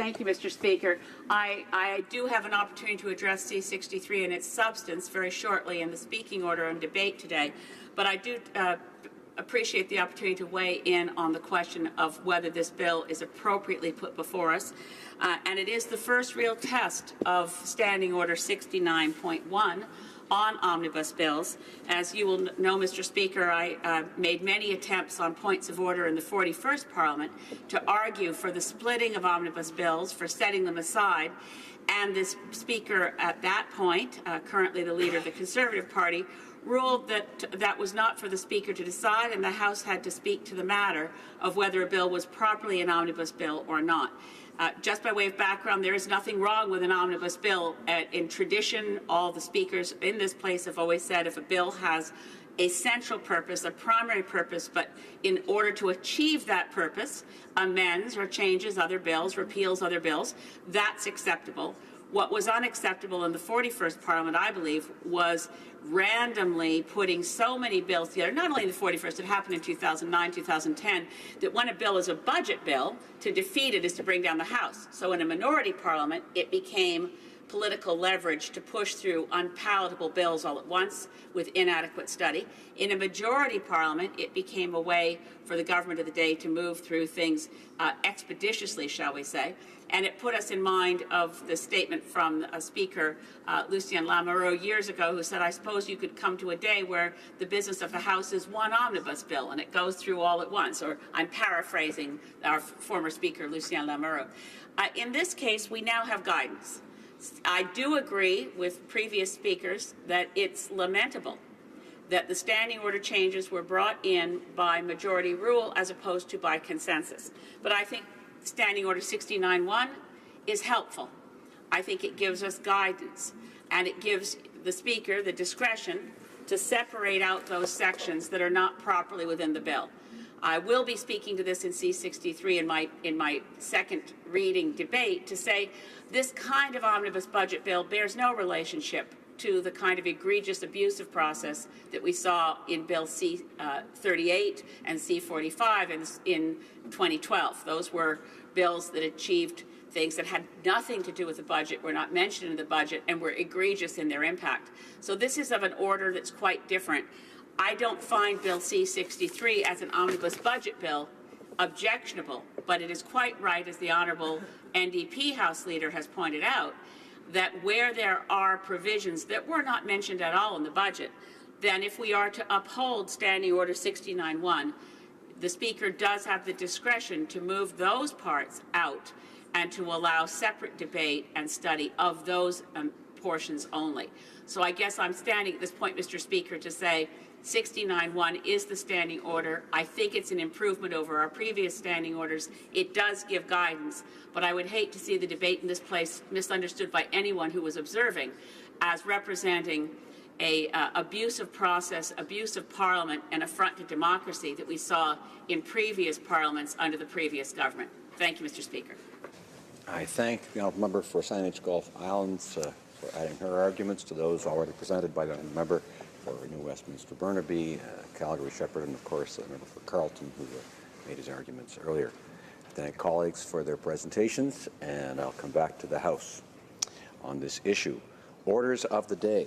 Thank you, Mr. Speaker. I do have an opportunity to address C-63 and its substance very shortly in the speaking order and debate today, but I do appreciate the opportunity to weigh in on the question of whether this bill is appropriately put before us. And it is the first real test of Standing Order 69.1 on omnibus bills. As you will know, Mr. Speaker, I made many attempts on points of order in the 41st Parliament to argue for the splitting of omnibus bills, for setting them aside, and this Speaker at that point, currently the leader of the Conservative Party, ruled that that was not for the Speaker to decide, and the House had to speak to the matter of whether a bill was properly an omnibus bill or not. Just by way of background, there is nothing wrong with an omnibus bill. In tradition, all the speakers in this place have always said if a bill has a central purpose, a primary purpose, but in order to achieve that purpose, amends or changes other bills, repeals other bills, that's acceptable. What was unacceptable in the 41st Parliament, I believe, was randomly putting so many bills together, not only in the 41st, it happened in 2009, 2010, that when a bill is a budget bill, to defeat it is to bring down the House. So in a minority Parliament, it became political leverage to push through unpalatable bills all at once with inadequate study. In a majority Parliament, it became a way for the government of the day to move through things expeditiously, shall we say. And it put us in mind of the statement from Speaker Lucien Lamoureux years ago, who said, I suppose you could come to a day where the business of the House is one omnibus bill and it goes through all at once. Or I'm paraphrasing our former Speaker Lucien Lamoureux. In this case, we now have guidance. I do agree with previous speakers that it's lamentable that the standing order changes were brought in by majority rule as opposed to by consensus. But I think Standing Order 69.1 is helpful. I think it gives us guidance, and it gives the Speaker the discretion to separate out those sections that are not properly within the bill. I will be speaking to this in C-63 in my second reading debate to say this kind of omnibus budget bill bears no relationship to the kind of egregious abusive process that we saw in Bill C-38 and C-45 in 2012. Those were bills that achieved things that had nothing to do with the budget, were not mentioned in the budget, and were egregious in their impact. So this is of an order that's quite different. I don't find Bill C-63 as an omnibus budget bill objectionable, but it is quite right, as the Honourable NDP House Leader has pointed out, that where there are provisions that were not mentioned at all in the budget, then if we are to uphold Standing Order 69.1, the Speaker does have the discretion to move those parts out and to allow separate debate and study of those portions only. So I guess I'm standing at this point, Mr. Speaker, to say 69.1 is the standing order. I think it's an improvement over our previous standing orders. It does give guidance, but I would hate to see the debate in this place misunderstood by anyone who was observing as representing a abusive process, abuse of Parliament, and affront to democracy that we saw in previous parliaments under the previous government. Thank you, Mr. Speaker. I thank the honourable member for Saanich Gulf Islands for adding her arguments to those already presented by the honourable member for New Westminster Burnaby, Calgary Shepherd, and of course the member for Carleton, who made his arguments earlier. I thank colleagues for their presentations, and I'll come back to the House on this issue. Orders of the day.